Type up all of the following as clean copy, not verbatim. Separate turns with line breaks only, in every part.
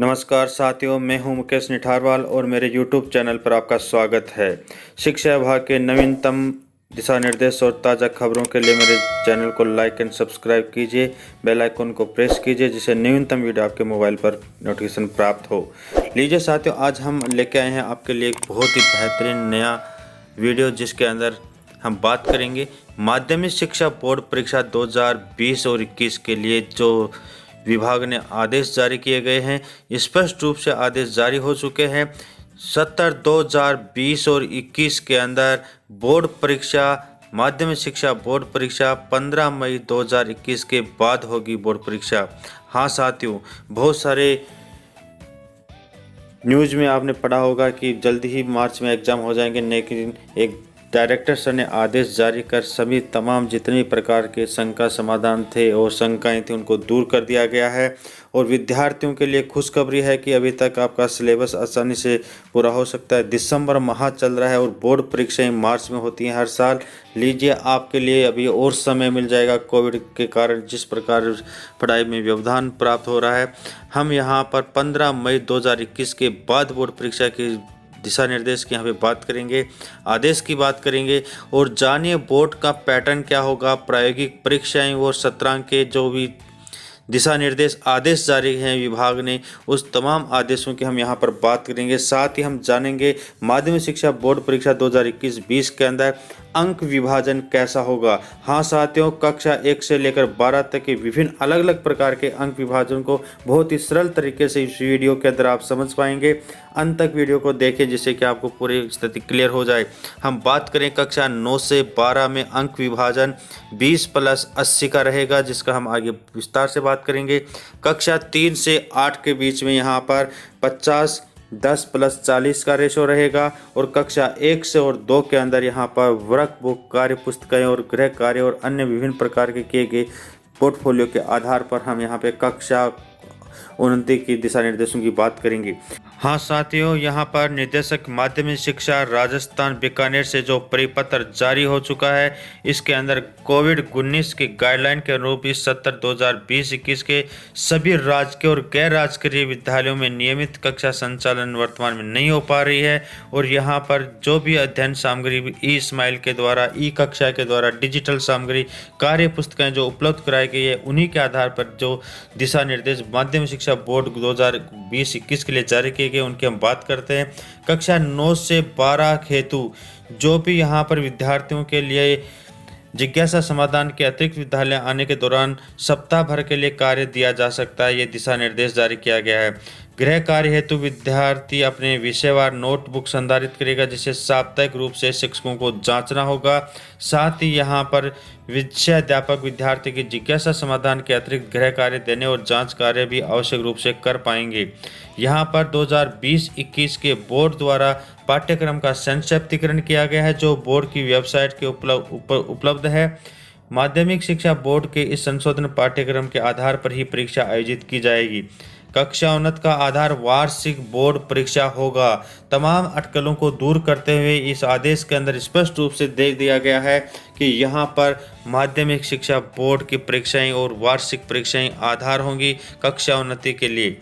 नमस्कार साथियों, मैं हूं मुकेश निठारवाल और मेरे YouTube चैनल पर आपका स्वागत है। शिक्षा विभाग के नवीनतम दिशा निर्देश और ताज़ा खबरों के लिए मेरे चैनल को लाइक एंड सब्सक्राइब कीजिए, बेल आइकन को प्रेस कीजिए जिससे नवीनतम वीडियो आपके मोबाइल पर नोटिफिकेशन प्राप्त हो। लीजिए साथियों, आज हम लेके आए हैं आपके लिए एक बहुत ही बेहतरीन नया वीडियो जिसके अंदर हम बात करेंगे माध्यमिक शिक्षा बोर्ड परीक्षा 2020 और 21 के लिए जो विभाग ने आदेश जारी किए गए हैं। स्पष्ट रूप से आदेश जारी हो चुके हैं। 2020 और 21 के अंदर बोर्ड परीक्षा, माध्यमिक शिक्षा बोर्ड परीक्षा 15 मई 2021 के बाद होगी बोर्ड परीक्षा। हाँ साथियों, बहुत सारे न्यूज़ में आपने पढ़ा होगा कि जल्दी ही मार्च में एग्ज़ाम हो जाएंगे, लेकिन एक डायरेक्टर सर ने आदेश जारी कर सभी तमाम जितने प्रकार के शंका समाधान थे और शंकाएं थी उनको दूर कर दिया गया है। और विद्यार्थियों के लिए खुशखबरी है कि अभी तक आपका सिलेबस आसानी से पूरा हो सकता है। दिसंबर माह चल रहा है और बोर्ड परीक्षाएं मार्च में होती हैं हर साल। लीजिए, आपके लिए अभी और समय मिल जाएगा। कोविड के कारण जिस प्रकार पढ़ाई में व्यवधान प्राप्त हो रहा है, हम यहाँ पर 15 मई 2021 के बाद बोर्ड परीक्षा की दिशा निर्देश की यहाँ पे बात करेंगे, आदेश की बात करेंगे और जानिए बोर्ड का पैटर्न क्या होगा। प्रायोगिक परीक्षाएं और सत्रांक के जो भी दिशा निर्देश आदेश जारी हैं विभाग ने, उस तमाम आदेशों की हम यहाँ पर बात करेंगे। साथ ही हम जानेंगे माध्यमिक शिक्षा बोर्ड परीक्षा 2021-20 के अंदर अंक विभाजन कैसा होगा। हाँ साथियों, कक्षा 1 से लेकर 12 तक के विभिन्न अलग अलग प्रकार के अंक विभाजन को बहुत ही सरल तरीके से इस वीडियो के अंदर आप समझ पाएंगे। अंत तक वीडियो को देखें जिससे कि आपको पूरी स्थिति क्लियर हो जाए। हम बात करें कक्षा 9 से 12 में अंक विभाजन 20 + 80 का रहेगा, जिसका हम आगे विस्तार से बात करेंगे। कक्षा 3 से 8 के बीच में यहाँ पर 50 10 + 40 का रेशो रहेगा और कक्षा 1 से और 2 के अंदर यहाँ पर वर्कबुक, कार्य पुस्तकें और गृह कार्य और अन्य विभिन्न प्रकार के किए गए पोर्टफोलियो के आधार पर हम यहाँ पे कक्षा उन्नति की दिशा निर्देशों की बात करेंगे। हाँ साथियों, यहाँ पर निदेशक माध्यमिक शिक्षा राजस्थान बीकानेर से जो परिपत्र जारी हो चुका है, इसके अंदर कोविड-19 के गाइडलाइन के अनुरूप इस सत्र 2020-21 के सभी राजकीय और गैर राजकीय विद्यालयों में नियमित कक्षा संचालन वर्तमान में नहीं हो पा रही है। और यहाँ पर जो भी अध्ययन सामग्री ई-स्माइल के द्वारा, ई कक्षा के द्वारा डिजिटल सामग्री, कार्य पुस्तकें जो उपलब्ध कराई गई है, उन्हीं के आधार पर जो दिशा निर्देश माध्यमिक शिक्षा बोर्ड 2020-21 के लिए जारी किए गए उनकी हम बात करते हैं। कक्षा 9 से 12 हेतु जो भी यहाँ पर विद्यार्थियों के लिए जिज्ञासा समाधान के अतिरिक्त विद्यालय आने के दौरान सप्ताह भर के लिए कार्य दिया जा सकता है, ये दिशा निर्देश जारी किया गया है। गृह कार्य हेतु विद्यार्थी अपने विषयवार नोटबुक संधारित करेगा, जिसे साप्ताहिक रूप से शिक्षकों को जांचना होगा। साथ ही यहाँ पर विषयाध्यापक विद्यार्थी की जिज्ञासा समाधान के अतिरिक्त गृह कार्य देने और जांच कार्य भी आवश्यक रूप से कर पाएंगे। यहाँ पर 2020-21 के बोर्ड द्वारा पाठ्यक्रम का संक्षिप्तीकरण किया गया है, जो बोर्ड की वेबसाइट के उपलब्ध है। माध्यमिक शिक्षा बोर्ड के इस संशोधन पाठ्यक्रम के आधार पर ही परीक्षा आयोजित की जाएगी। कक्षा उन्नत का आधार वार्षिक बोर्ड परीक्षा होगा। तमाम अटकलों को दूर करते हुए इस आदेश के अंदर स्पष्ट रूप से दे दिया गया है कि यहाँ पर माध्यमिक शिक्षा बोर्ड की परीक्षाएं और वार्षिक परीक्षाएं आधार होंगी कक्षा उन्नति के लिए।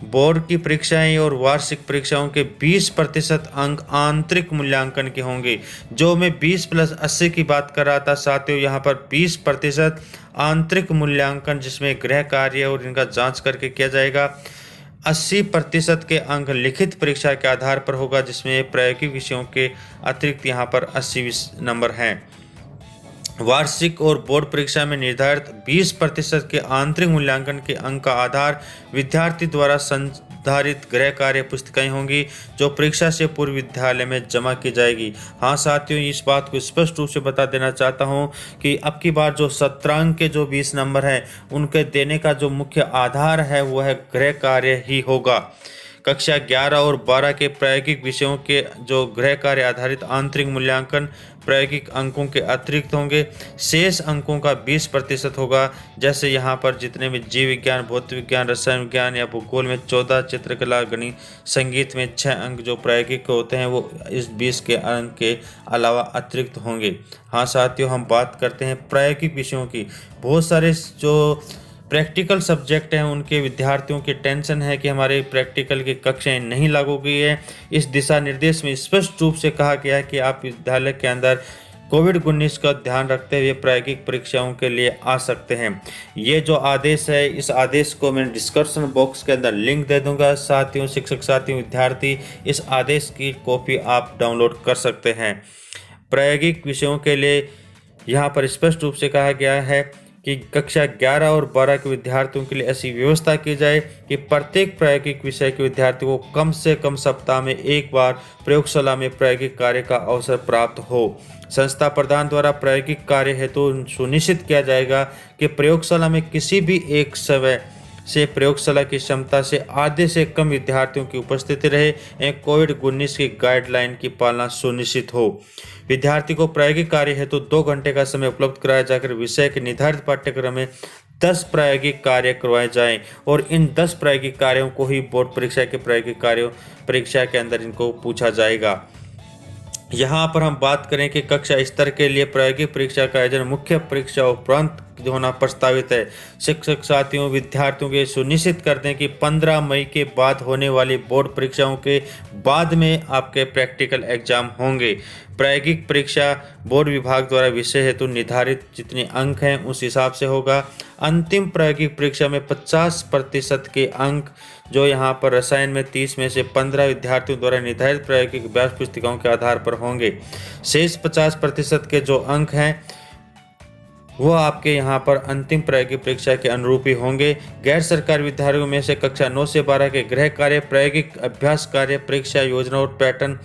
बोर्ड की परीक्षाएं और वार्षिक परीक्षाओं के 20% अंक आंतरिक मूल्यांकन के होंगे। जो मैं 20 + 80 की बात कर रहा था साथियों, यहाँ पर 20% आंतरिक मूल्यांकन जिसमें गृह कार्य और इनका जांच करके किया जाएगा। 80% के अंक लिखित परीक्षा के आधार पर होगा, जिसमें प्रायोगिक विषयों के अतिरिक्त यहाँ पर 80 नंबर हैं। वार्षिक और बोर्ड परीक्षा में निर्धारित 20% के आंतरिक मूल्यांकन के अंक का आधार विद्यार्थी द्वारा संधारित गृह कार्य पुस्तिकाएं होंगी, जो परीक्षा से पूर्व विद्यालय में जमा की जाएगी। हाँ साथियों, इस बात को स्पष्ट रूप से बता देना चाहता हूं कि अब की बार जो सत्रांक के जो 20 नंबर हैं, उनके देने का जो मुख्य आधार है वो है गृह कार्य ही होगा। कक्षा 11 और 12 के प्रायोगिक विषयों के जो गृह कार्य आधारित आंतरिक मूल्यांकन प्रायोगिक अंकों के अतिरिक्त होंगे। शेष अंकों का 20% होगा। जैसे यहाँ पर जितने भी जीव विज्ञान, भौतिक विज्ञान, रसायन विज्ञान या भूगोल में 14, चित्रकला, गणित, संगीत में 6 अंक जो प्रायोगिक होते हैं वो इस 20 के अंक के अलावा अतिरिक्त होंगे। हाँ साथियों, हम बात करते हैं प्रायोगिक विषयों की। बहुत सारे जो प्रैक्टिकल सब्जेक्ट हैं उनके विद्यार्थियों की टेंशन है कि हमारे प्रैक्टिकल की कक्षाएं नहीं लागू की है। इस दिशा निर्देश में स्पष्ट रूप से कहा गया है कि आप विद्यालय के अंदर कोविड-19 का ध्यान रखते हुए प्रायोगिक परीक्षाओं के लिए आ सकते हैं। ये जो आदेश है, इस आदेश को मैं डिस्क्रिप्शन बॉक्स के अंदर लिंक दे दूंगा। साथियों, शिक्षक साथियों, विद्यार्थी, इस आदेश की कॉपी आप डाउनलोड कर सकते हैं। प्रायोगिक विषयों के लिए यहाँ पर स्पष्ट रूप से कहा गया है कि कक्षा 11 और 12 के विद्यार्थियों के लिए ऐसी व्यवस्था की जाए कि प्रत्येक प्रायोगिक विषय के विद्यार्थी को कम से कम सप्ताह में एक बार प्रयोगशाला में प्रायोगिक कार्य का अवसर प्राप्त हो। संस्था प्रधान द्वारा प्रायोगिक कार्य हेतु सुनिश्चित किया जाएगा कि प्रयोगशाला में किसी भी एक समय से प्रयोगशाला की क्षमता से आधे से कम विद्यार्थियों की उपस्थिति रहे एवं कोविड-19 की गाइडलाइन की पालना सुनिश्चित हो। विद्यार्थी को प्रायोगिक कार्य हेतु 2 घंटे का समय उपलब्ध कराया जाकर विषय के निर्धारित पाठ्यक्रम में 10 प्रायोगिक कार्य करवाए जाएं और इन 10 प्रायोगिक कार्यों को ही बोर्ड परीक्षा के प्रायोगिक कार्यों परीक्षा के अंदर इनको पूछा जाएगा। यहाँ पर हम बात करें कि कक्षा स्तर के लिए प्रायोगिक परीक्षा का आयोजन मुख्य परीक्षा उपरांत होना प्रस्तावित है। शिक्षक साथियों, विद्यार्थियों के सुनिश्चित कर दें कि 15 मई के बाद होने वाली बोर्ड परीक्षाओं के बाद में आपके प्रैक्टिकल एग्जाम होंगे। प्रायोगिक परीक्षा बोर्ड विभाग द्वारा विषय हेतु निर्धारित जितने अंक हैं उस हिसाब से होगा। अंतिम प्रायोगिक परीक्षा में 50% के अंक जो यहाँ पर रसायन में 30 में से 15 विद्यार्थियों द्वारा निर्धारित प्रायोगिक अभ्यास पुस्तिकाओं के आधार पर होंगे। शेष 50% के जो अंक हैं वो आपके यहाँ पर अंतिम प्रायोगिक परीक्षा के अनुरूप ही होंगे। गैर सरकारी विद्यार्थियों में से कक्षा 9 से 12 के गृह कार्य, प्रायोगिक अभ्यास कार्य, परीक्षा योजना और पैटर्न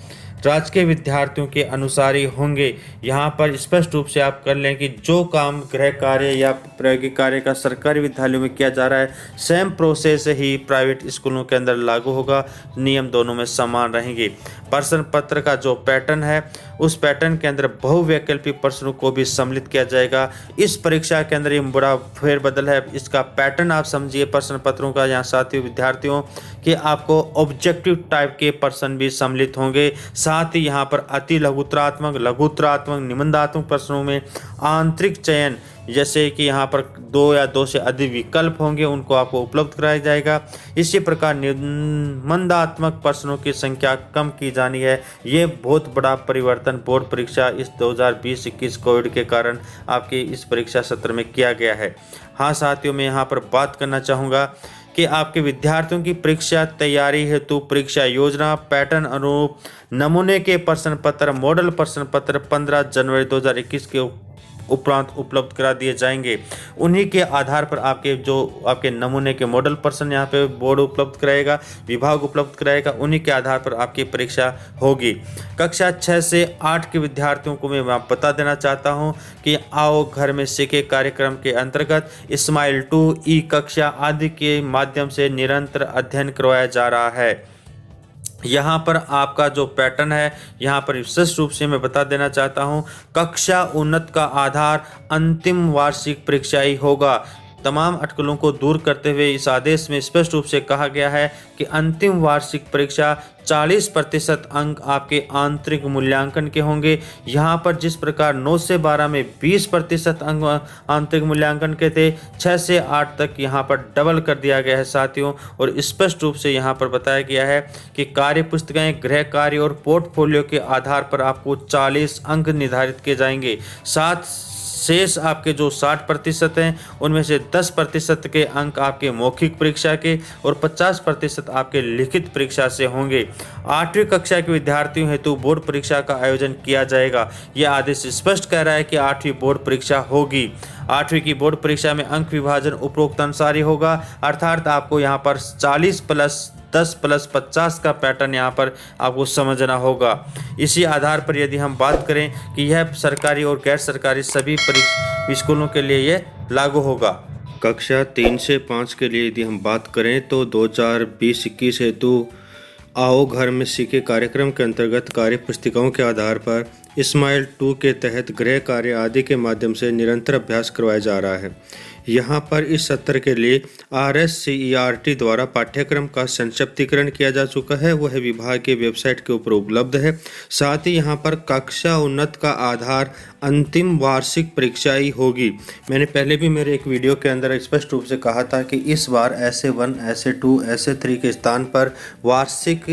राजकीय विद्यार्थियों के अनुसार ही होंगे। यहाँ पर स्पष्ट रूप से आप कर लें कि जो काम गृह कार्य या प्रायोगिक कार्य का सरकारी विद्यालयों में किया जा रहा है, सेम प्रोसेस ही प्राइवेट स्कूलों के अंदर लागू होगा। नियम दोनों में समान रहेंगे। प्रश्न पत्र का जो पैटर्न है उस पैटर्न के अंदर बहुवैकल्पिक प्रश्नों को भी सम्मिलित किया जाएगा। इस परीक्षा के अंदर ये बड़ा फेरबदल है। इसका पैटर्न आप समझिए प्रश्न पत्रों का यहाँ साथियों विद्यार्थियों कि आपको ऑब्जेक्टिव टाइप के प्रश्न भी सम्मिलित होंगे। साथ ही यहाँ पर अति लघुतरात्मक, लघुतरात्मक, निबंधात्मक प्रश्नों में आंतरिक चयन जैसे कि यहाँ पर 2 या 2 से अधिक विकल्प होंगे उनको आपको उपलब्ध कराया जाएगा। इसी प्रकार निबंधात्मक प्रश्नों की संख्या कम की जानी है। ये बहुत बड़ा परिवर्तन बोर्ड परीक्षा इस 2020-21 कोविड के कारण आपके इस परीक्षा सत्र में किया गया है। हाँ साथियों, मैं यहाँ पर बात करना चाहूँगा कि आपके विद्यार्थियों की परीक्षा तैयारी हेतु परीक्षा योजना, पैटर्न अनुरूप नमूने के प्रश्न पत्र, मॉडल प्रश्न पत्र 15 जनवरी 2021 के उपरांत उपलब्ध करा दिए जाएंगे। उन्हीं के आधार पर आपके नमूने के मॉडल प्रश्न यहाँ पे बोर्ड उपलब्ध कराएगा, विभाग उपलब्ध कराएगा। उन्हीं के आधार पर आपकी परीक्षा होगी। कक्षा 6 से 8 के विद्यार्थियों को मैं बता देना चाहता हूँ कि आओ घर में सीखे कार्यक्रम के अंतर्गत स्माइल 2, ई कक्षा आदि के माध्यम से निरंतर अध्ययन करवाया जा रहा है। यहाँ पर आपका जो पैटर्न है यहाँ पर विशेष रूप से मैं बता देना चाहता हूँ, कक्षा उन्नत का आधार अंतिम वार्षिक परीक्षा ही होगा। तमाम अटकलों को दूर करते हुए इस आदेश में स्पष्ट रूप से कहा गया है कि अंतिम वार्षिक परीक्षा 40% अंक आपके आंतरिक मूल्यांकन के होंगे। यहाँ पर जिस प्रकार 9 से 12 में 20% अंक आंतरिक मूल्यांकन के थे, 6 से 8 तक यहाँ पर डबल कर दिया गया है साथियों। और स्पष्ट रूप से यहाँ पर बताया गया है कि कार्य पुस्तिकाएं, गृह कार्य और पोर्टफोलियो के आधार पर आपको 40 अंक निर्धारित किए जाएंगे। शेष आपके जो 60% हैं उनमें से 10% के अंक आपके मौखिक परीक्षा के और 50% आपके लिखित परीक्षा से होंगे। 8वीं कक्षा के विद्यार्थियों हेतु बोर्ड परीक्षा का आयोजन किया जाएगा। यह आदेश स्पष्ट कह रहा है कि 8वीं बोर्ड परीक्षा होगी। 8वीं की बोर्ड परीक्षा में अंक विभाजन उपरोक्त अनुसार ही होगा, अर्थात आपको यहाँ पर 40 + 10 + 50 का पैटर्न यहाँ पर आपको समझना होगा। इसी आधार पर यदि हम बात करें कि यह सरकारी और गैर सरकारी सभी स्कूलों के लिए ये लागू होगा। कक्षा 3 से 5 के लिए यदि हम बात करें तो 2020-21 हेतु आओ घर में सीखे कार्यक्रम के अंतर्गत कार्य पुस्तिकाओं के आधार पर स्माइल 2 के तहत गृह कार्य आदि के माध्यम से निरंतर अभ्यास करवाया जा रहा है। यहाँ पर इस सत्र के लिए RSCERT द्वारा पाठ्यक्रम का संक्षिप्तीकरण किया जा चुका है, वह विभाग के वेबसाइट के ऊपर उपलब्ध है। साथ ही यहाँ पर कक्षा उन्नत का आधार अंतिम वार्षिक परीक्षा ही होगी। मैंने पहले भी मेरे एक वीडियो के अंदर स्पष्ट रूप से कहा था कि इस बार SA1, SA2, SA3 के स्थान पर वार्षिक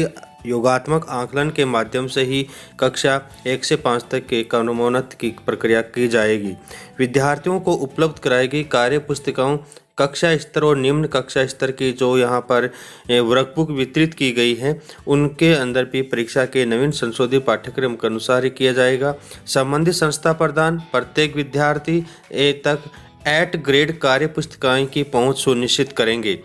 योगात्मक आकलन के माध्यम से ही कक्षा 1 से 5 तक के क्रमोन्नत की प्रक्रिया की जाएगी। विद्यार्थियों को उपलब्ध कराई गई कार्य पुस्तिकाओं कक्षा स्तर और निम्न कक्षा स्तर की जो यहाँ पर वर्कबुक वितरित की गई है, उनके अंदर भी परीक्षा के नवीन संशोधित पाठ्यक्रम के अनुसार ही किया जाएगा। संबंधित संस्था प्रदान प्रत्येक विद्यार्थी तक 8 ग्रेड कार्य पुस्तिकाएँ की पहुँच सुनिश्चित करेंगे।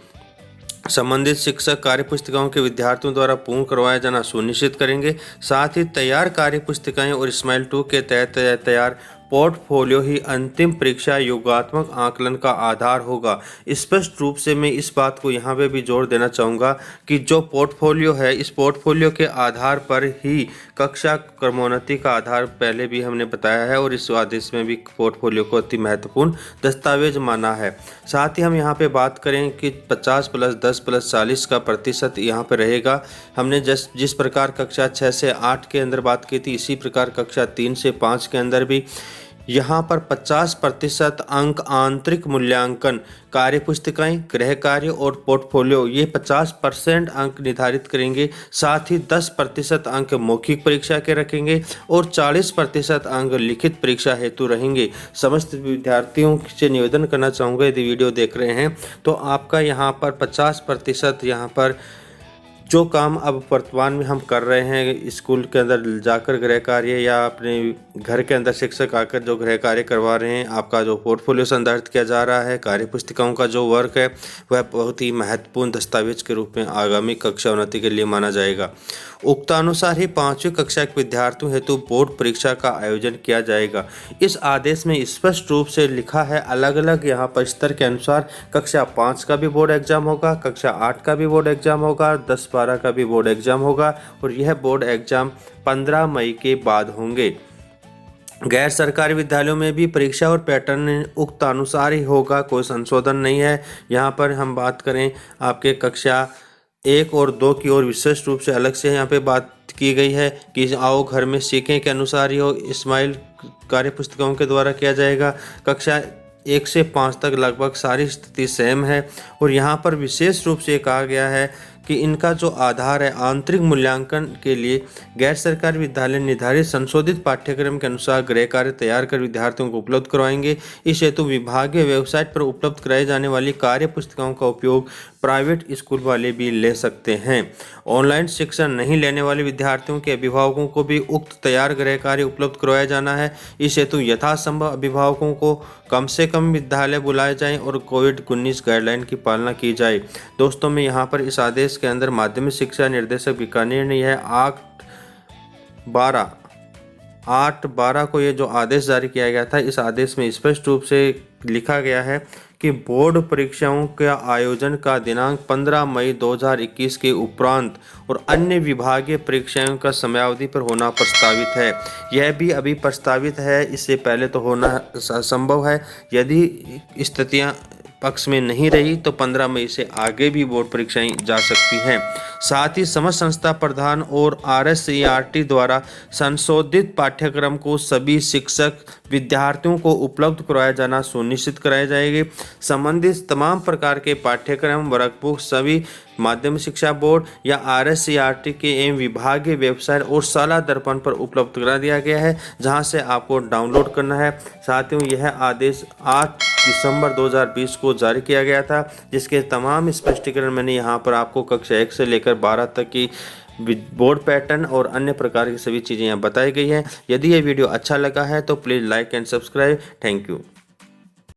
संबंधित शिक्षक कार्य पुस्तिकाओं के विद्यार्थियों द्वारा पूर्ण करवाया जाना सुनिश्चित करेंगे। साथ ही तैयार कार्य पुस्तिकाएं और स्माइल 2 के तहत तैयार पोर्टफोलियो ही अंतिम परीक्षा योगात्मक आकलन का आधार होगा। स्पष्ट रूप से मैं इस बात को यहाँ पे भी जोर देना चाहूँगा कि जो पोर्टफोलियो है, इस पोर्टफोलियो के आधार पर ही कक्षा क्रमोन्नति का आधार पहले भी हमने बताया है और इस आदेश में भी पोर्टफोलियो को अति महत्वपूर्ण दस्तावेज माना है। साथ ही हम यहाँ पे बात करें कि 50 + 10 + 40 का प्रतिशत यहाँ पे रहेगा। हमने जिस प्रकार कक्षा 6 से 8 के अंदर बात की थी, इसी प्रकार कक्षा 3 से 5 के अंदर भी यहाँ पर 50% अंक आंतरिक मूल्यांकन, कार्य पुस्तिकाएं, गृह कार्य और पोर्टफोलियो ये 50% अंक निर्धारित करेंगे। साथ ही 10% अंक मौखिक परीक्षा के रखेंगे और 40% अंक लिखित परीक्षा हेतु रहेंगे। समस्त विद्यार्थियों से निवेदन करना चाहूँगा, यदि वीडियो देख रहे हैं तो आपका यहाँ पर 50% यहाँ पर जो काम अब वर्तमान में हम कर रहे हैं, स्कूल के अंदर जाकर गृह कार्य या अपने घर के अंदर शिक्षक आकर जो गृह कार्य करवा रहे हैं, आपका जो पोर्टफोलियो संदर्भित किया जा रहा है, कार्य पुस्तिकाओं का जो वर्क है, वह बहुत ही महत्वपूर्ण दस्तावेज के रूप में आगामी कक्षा उन्नति के लिए माना जाएगा। उक्तानुसार ही 5वीं कक्षा के विद्यार्थियों हेतु बोर्ड परीक्षा का आयोजन किया जाएगा। इस आदेश में स्पष्ट रूप से लिखा है, अलग अलग यहाँ पर स्तर के अनुसार कक्षा 5 का भी बोर्ड एग्जाम होगा, कक्षा 8 का भी बोर्ड एग्जाम होगा, 10-12 का भी बोर्ड एग्जाम होगा और यह बोर्ड एग्जाम 15 मई के बाद होंगे। गैर सरकारी विद्यालयों में भी परीक्षा और पैटर्न उक्त अनुसार ही होगा, कोई संशोधन नहीं है। यहाँ पर हम बात करें आपके कक्षा 1 और 2 की ओर विशेष रूप से अलग से यहाँ पे बात की गई है कि आओ घर में सीखें के अनुसार ही हो, स्माइल कार्य पुस्तिकाओं के द्वारा किया जाएगा। कक्षा 1 से 5 तक लगभग सारी स्थिति सेम है और यहाँ पर विशेष रूप से कहा गया है कि इनका जो आधार है आंतरिक मूल्यांकन के लिए गैर सरकारी विद्यालय निर्धारित संशोधित पाठ्यक्रम के अनुसार गृह कार्य तैयार कर विद्यार्थियों को उपलब्ध करवाएंगे। इस हेतु विभागीय वेबसाइट पर उपलब्ध कराई जाने वाली कार्य पुस्तिकाओं का उपयोग प्राइवेट स्कूल वाले भी ले सकते हैं। ऑनलाइन शिक्षा नहीं लेने वाले विद्यार्थियों के अभिभावकों को भी उक्त तैयार गृह कार्य उपलब्ध करवाया जाना है। इस हेतु यथासंभव अभिभावकों को कम से कम विद्यालय बुलाए जाएं और कोविड-19 गाइडलाइन की पालना की जाए। दोस्तों, मैं यहाँ पर इस आदेश के अंदर माध्यमिक शिक्षा निर्देशक बीकानेर ने यह 8/12 को ये जो आदेश जारी किया गया था, इस आदेश में स्पष्ट रूप से लिखा गया है कि बोर्ड परीक्षाओं के आयोजन का दिनांक 15 मई 2021 के उपरांत और अन्य विभागीय परीक्षाओं का समयावधि पर होना प्रस्तावित है। यह भी अभी प्रस्तावित है, इससे पहले तो होना असंभव है। यदि स्थितियां पक्ष में नहीं रही तो 15 मई से आगे भी बोर्ड परीक्षाएं जा सकती हैं। साथ ही समस्त संस्था प्रधान और RSCERT द्वारा संशोधित पाठ्यक्रम को सभी शिक्षक विद्यार्थियों को उपलब्ध कराया जाना सुनिश्चित कराए जाएंगे। संबंधित तमाम प्रकार के पाठ्यक्रम वर्कबुक सभी माध्यमिक शिक्षा बोर्ड या RSCERT के एवं विभागीय वेबसाइट और शाला दर्पण पर उपलब्ध करा दिया गया है, जहां से आपको डाउनलोड करना है। साथियों, यह आदेश 8 दिसंबर 2020 को जारी किया गया था, जिसके तमाम स्पष्टीकरण मैंने यहाँ पर आपको कक्षा 1 से लेकर 12 तक की बोर्ड पैटर्न और अन्य प्रकार की सभी चीज़ें यहाँ बताई गई हैं। यदि ये वीडियो अच्छा लगा है तो please like and subscribe. Thank you.